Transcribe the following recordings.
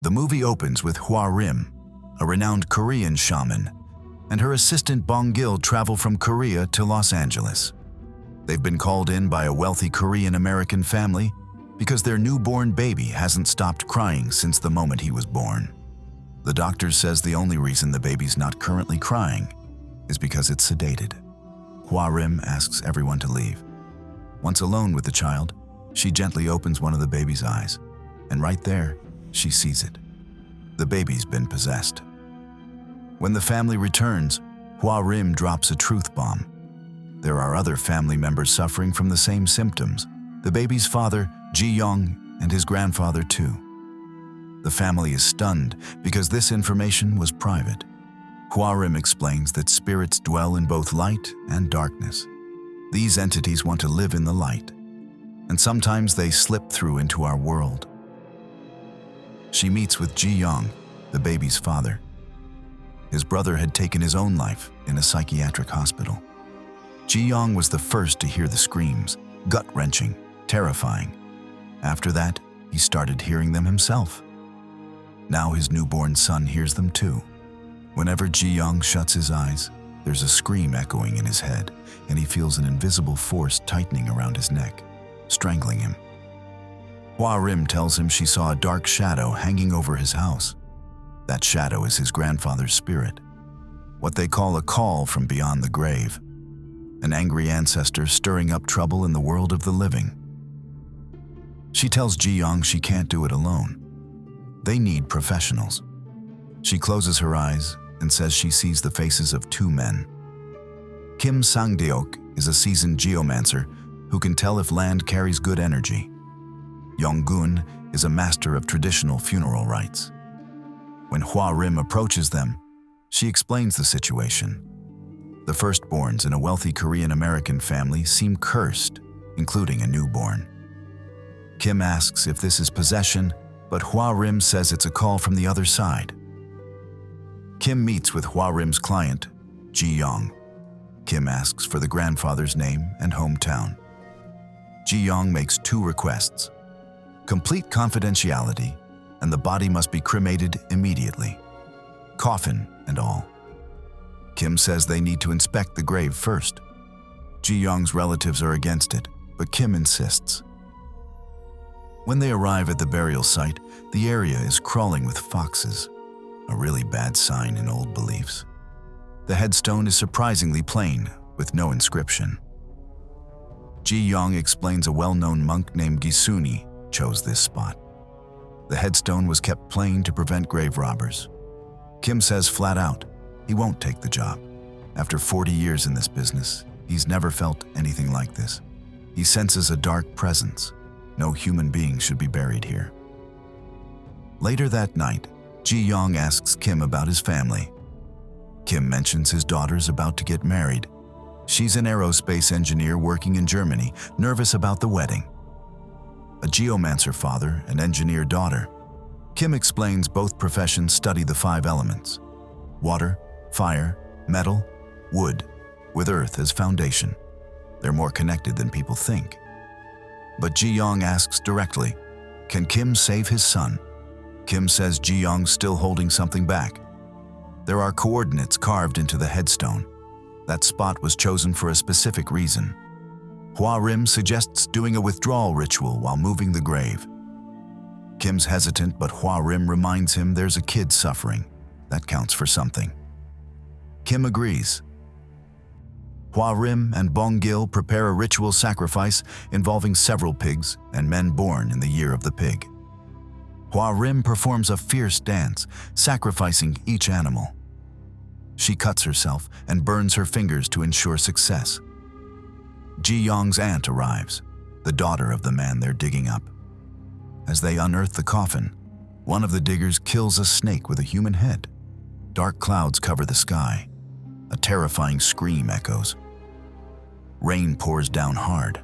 The movie opens with Hwa Rim, a renowned Korean shaman, and her assistant Bong-gil travel from Korea to Los Angeles. They've been called in by a wealthy Korean-American family because their newborn baby hasn't stopped crying since the moment he was born. The doctor says the only reason the baby's not currently crying is because it's sedated. Hwa Rim asks everyone to leave. Once alone with the child, she gently opens one of the baby's eyes, and right there, she sees it. The baby's been possessed. When the family returns, Hwa Rim drops a truth bomb. There are other family members suffering from the same symptoms. The baby's father, Ji-young, and his grandfather too. The family is stunned because this information was private. Hwa Rim explains that spirits dwell in both light and darkness. These entities want to live in the light, and sometimes they slip through into our world. She meets with Ji-young, the baby's father. His brother had taken his own life in a psychiatric hospital. Ji-young was the first to hear the screams, gut-wrenching, terrifying. After that, he started hearing them himself. Now his newborn son hears them too. Whenever Ji-young shuts his eyes, there's a scream echoing in his head, and he feels an invisible force tightening around his neck, strangling him. Hwa Rim tells him she saw a dark shadow hanging over his house. That shadow is his grandfather's spirit, what they call a call from beyond the grave, an angry ancestor stirring up trouble in the world of the living. She tells Ji-young she can't do it alone. They need professionals. She closes her eyes and says she sees the faces of two men. Kim Sang-deok is a seasoned geomancer who can tell if land carries good energy. Yong-gun is a master of traditional funeral rites. When Hwa Rim approaches them, she explains the situation. The firstborns in a wealthy Korean-American family seem cursed, including a newborn. Kim asks if this is possession, but Hwa Rim says it's a call from the other side. Kim meets with Hwa Rim's client, Ji-young. Kim asks for the grandfather's name and hometown. Ji-young makes two requests: complete confidentiality, and the body must be cremated immediately, coffin and all. Kim says they need to inspect the grave first. Ji-young's relatives are against it, but Kim insists. When they arrive at the burial site, the area is crawling with foxes, a really bad sign in old beliefs. The headstone is surprisingly plain, with no inscription. Ji-young explains a well-known monk named Gisuni chose this spot. The headstone was kept plain to prevent grave robbers. Kim says flat out, he won't take the job. After 40 years in this business, he's never felt anything like this. He senses a dark presence. No human being should be buried here. Later that night, Ji-young asks Kim about his family. Kim mentions his daughter's about to get married. She's an aerospace engineer working in Germany, nervous about the wedding. A geomancer father and engineer daughter. Kim explains both professions study the 5 elements: water, fire, metal, wood, with earth as foundation. They're more connected than people think. But Ji-young asks directly, can Kim save his son? Kim says Ji-young's still holding something back. There are coordinates carved into the headstone. That spot was chosen for a specific reason. Hwa Rim suggests doing a withdrawal ritual while moving the grave. Kim's hesitant, but Hwa Rim reminds him there's a kid suffering. That counts for something. Kim agrees. Hwa Rim and Bong-gil prepare a ritual sacrifice involving several pigs and men born in the year of the pig. Hwa Rim performs a fierce dance, sacrificing each animal. She cuts herself and burns her fingers to ensure success. Ji-young's aunt arrives, the daughter of the man they're digging up. As they unearth the coffin, one of the diggers kills a snake with a human head. Dark clouds cover the sky. A terrifying scream echoes. Rain pours down hard.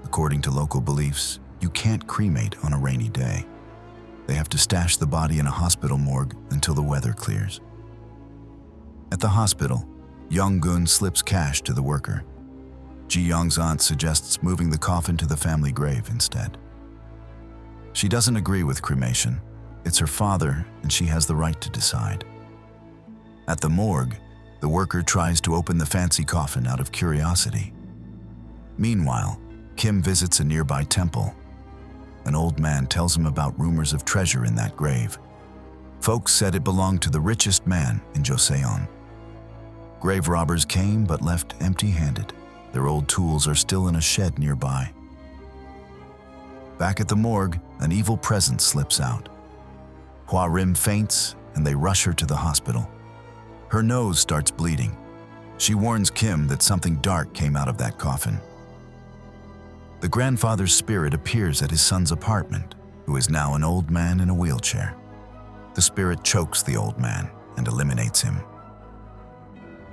According to local beliefs, you can't cremate on a rainy day. They have to stash the body in a hospital morgue until the weather clears. At the hospital, Yong-gun slips cash to the worker. Ji-young's aunt suggests moving the coffin to the family grave instead. She doesn't agree with cremation, It's her father, and she has the right to decide. At the morgue, the worker tries to open the fancy coffin out of curiosity. Meanwhile, Kim visits a nearby temple. An old man tells him about rumors of treasure in that grave. Folks said it belonged to the richest man in Joseon. Grave robbers came but left empty-handed. Their old tools are still in a shed nearby. Back at the morgue, an evil presence slips out. Hwa Rim faints, and they rush her to the hospital. Her nose starts bleeding. She warns Kim that something dark came out of that coffin. The grandfather's spirit appears at his son's apartment, who is now an old man in a wheelchair. The spirit chokes the old man and eliminates him.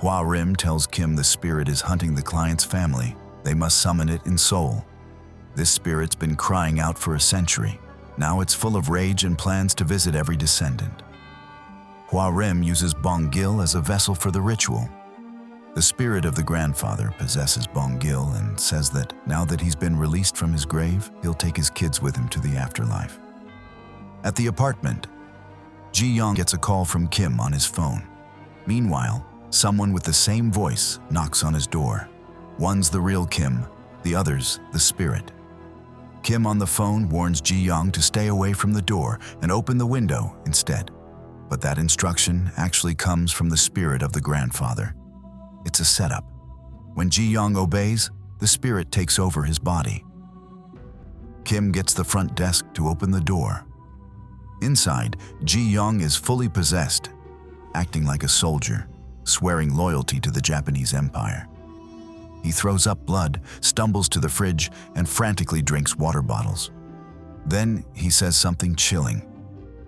Hwa Rim tells Kim the spirit is hunting the client's family. They must summon it in Seoul. This spirit's been crying out for a century. Now it's full of rage and plans to visit every descendant. Hwa Rim uses Bong-gil as a vessel for the ritual. The spirit of the grandfather possesses Bong-gil and says that now that he's been released from his grave, he'll take his kids with him to the afterlife. At the apartment, Ji-young gets a call from Kim on his phone. Meanwhile, someone with the same voice knocks on his door. One's the real Kim, the other's the spirit. Kim on the phone warns Ji-young to stay away from the door and open the window instead. But that instruction actually comes from the spirit of the grandfather. It's a setup. When Ji-young obeys, the spirit takes over his body. Kim gets the front desk to open the door. Inside, Ji-young is fully possessed, acting like a soldier, swearing loyalty to the Japanese Empire. He throws up blood, stumbles to the fridge, and frantically drinks water bottles. Then he says something chilling.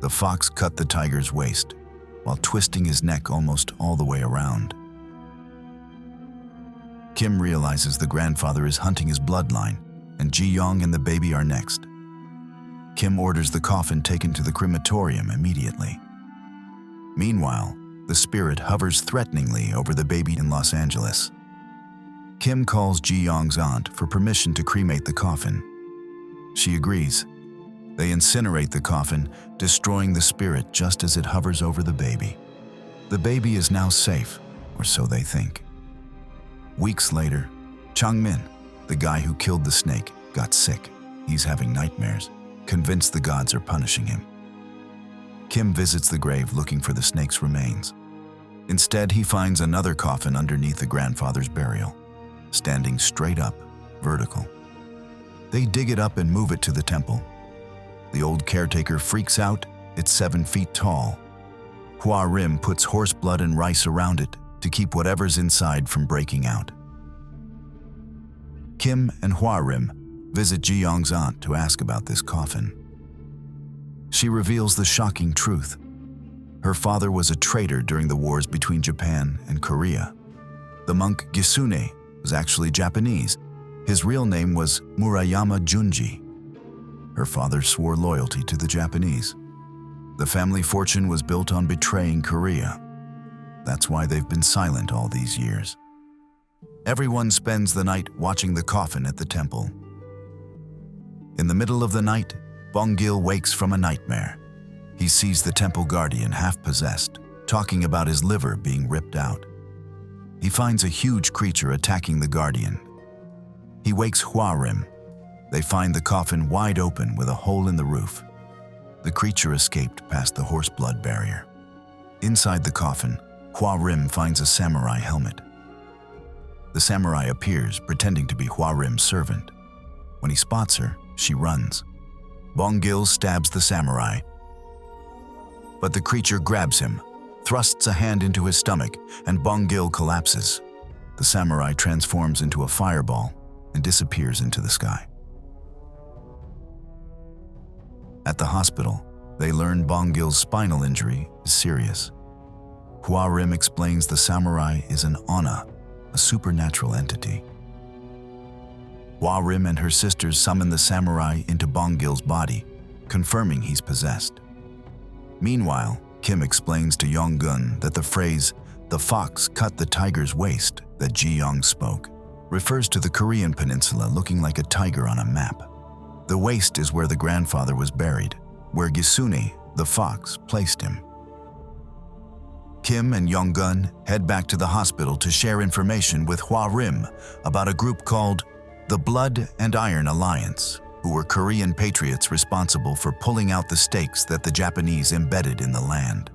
The fox cut the tiger's waist, while twisting his neck almost all the way around. Kim realizes the grandfather is hunting his bloodline, and Ji-young and the baby are next. Kim orders the coffin taken to the crematorium immediately. Meanwhile, the spirit hovers threateningly over the baby in Los Angeles. Kim calls Ji-young's aunt for permission to cremate the coffin. She agrees. They incinerate the coffin, destroying the spirit just as it hovers over the baby. The baby is now safe, or so they think. Weeks later, Chang-min, the guy who killed the snake, got sick. He's having nightmares, convinced the gods are punishing him. Kim visits the grave looking for the snake's remains. Instead, he finds another coffin underneath the grandfather's burial, standing straight up, vertical. They dig it up and move it to the temple. The old caretaker freaks out. It's 7 feet tall. Hwa Rim puts horse blood and rice around it to keep whatever's inside from breaking out. Kim and Hwa Rim visit Ji-young's aunt to ask about this coffin. She reveals the shocking truth. Her father was a traitor during the wars between Japan and Korea. The monk Gisune was actually Japanese. His real name was Murayama Junji. Her father swore loyalty to the Japanese. The family fortune was built on betraying Korea. That's why they've been silent all these years. Everyone spends the night watching the coffin at the temple. In the middle of the night, Bong-gil wakes from a nightmare. He sees the temple guardian half-possessed, talking about his liver being ripped out. He finds a huge creature attacking the guardian. He wakes Hwa Rim. They find the coffin wide open with a hole in the roof. The creature escaped past the horse blood barrier. Inside the coffin, Hwa Rim finds a samurai helmet. The samurai appears, pretending to be Hwa Rim's servant. When he spots her, she runs. Bong-gil stabs the samurai, but the creature grabs him, thrusts a hand into his stomach, and Bong-gil collapses. The samurai transforms into a fireball and disappears into the sky. At the hospital, they learn Bong-gil's spinal injury is serious. Hwa Rim explains the samurai is an onna, a supernatural entity. Hwa Rim and her sisters summon the samurai into Bong-gil's body, confirming he's possessed. Meanwhile, Kim explains to Yong-gun that the phrase, "the fox cut the tiger's waist," that Ji-young spoke, refers to the Korean peninsula looking like a tiger on a map. The waist is where the grandfather was buried, where Gisune, the fox placed him. Kim and Yong-gun head back to the hospital to share information with Hwa-rim about a group called the Blood and Iron Alliance, who were Korean patriots responsible for pulling out the stakes that the Japanese embedded in the land.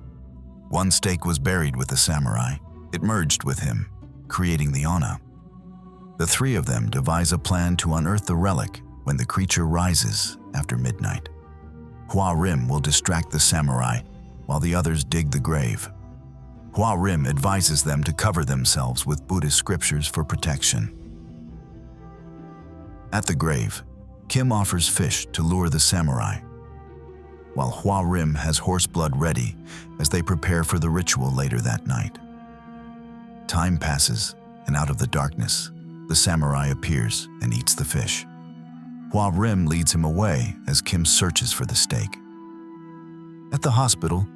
One stake was buried with the samurai. It merged with him, creating the Onna. The three of them devise a plan to unearth the relic when the creature rises after midnight. Hwa-rim will distract the samurai while the others dig the grave. Hwa-rim advises them to cover themselves with Buddhist scriptures for protection. At the grave, Kim offers fish to lure the samurai, while Hwa-rim has horse blood ready as they prepare for the ritual later that night. Time passes, and out of the darkness, the samurai appears and eats the fish. Hwa-rim leads him away as Kim searches for the stake. At the hospital,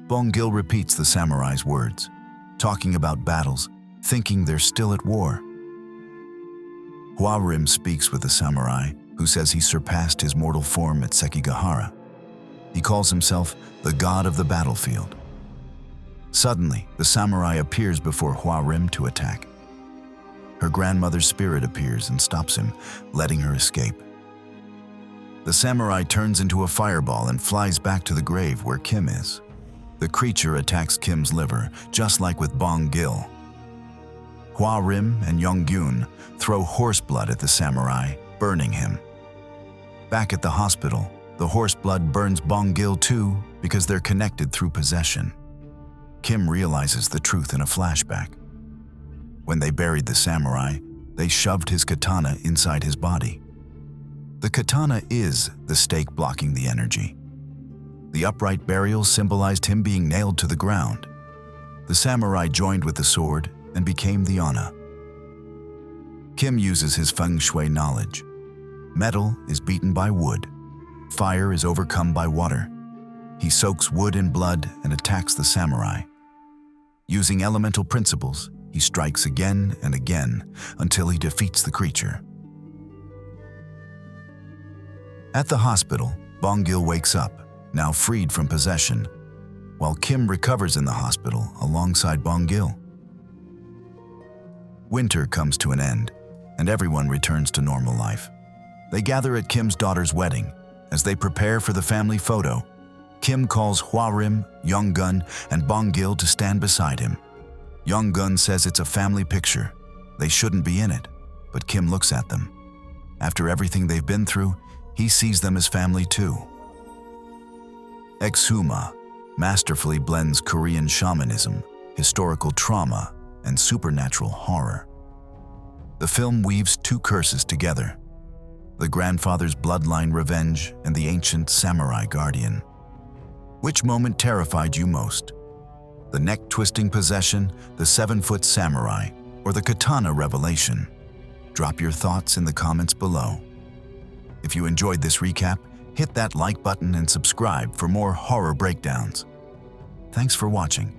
Bong-gil repeats the samurai's words, talking about battles, thinking they're still at war. Hwa-rim speaks with the samurai, who says he surpassed his mortal form at Sekigahara. He calls himself the god of the battlefield. Suddenly, the samurai appears before Hwa-rim to attack. Her grandmother's spirit appears and stops him, letting her escape. The samurai turns into a fireball and flies back to the grave where Kim is. The creature attacks Kim's liver, just like with Bong-gil. Hwa-rim and Yong-gun throw horse blood at the samurai, burning him. Back at the hospital, the horse blood burns Bong-gil too because they're connected through possession. Kim realizes the truth in a flashback. When they buried the samurai, they shoved his katana inside his body. The katana is the stake blocking the energy. The upright burial symbolized him being nailed to the ground. The samurai joined with the sword and became the Onna. Kim uses his feng shui knowledge. Metal is beaten by wood. Fire is overcome by water. He soaks wood in blood and attacks the samurai. Using elemental principles, he strikes again and again until he defeats the creature. At the hospital, Bong-gil wakes up, now freed from possession, while Kim recovers in the hospital alongside Bong-gil. Winter comes to an end, and everyone returns to normal life. They gather at Kim's daughter's wedding. As they prepare for the family photo, Kim calls Hwa-rim, Yong-gun, and Bong-gil to stand beside him. Yong-gun says it's a family picture. They shouldn't be in it, but Kim looks at them. After everything they've been through, he sees them as family too. Exhuma masterfully blends Korean shamanism, historical trauma, and supernatural horror. The film weaves two curses together: the grandfather's bloodline revenge and the ancient samurai guardian. Which moment terrified you most? The neck-twisting possession, the 7-foot samurai, or the katana revelation? Drop your thoughts in the comments below. If you enjoyed this recap, hit that like button and subscribe for more horror breakdowns. Thanks for watching.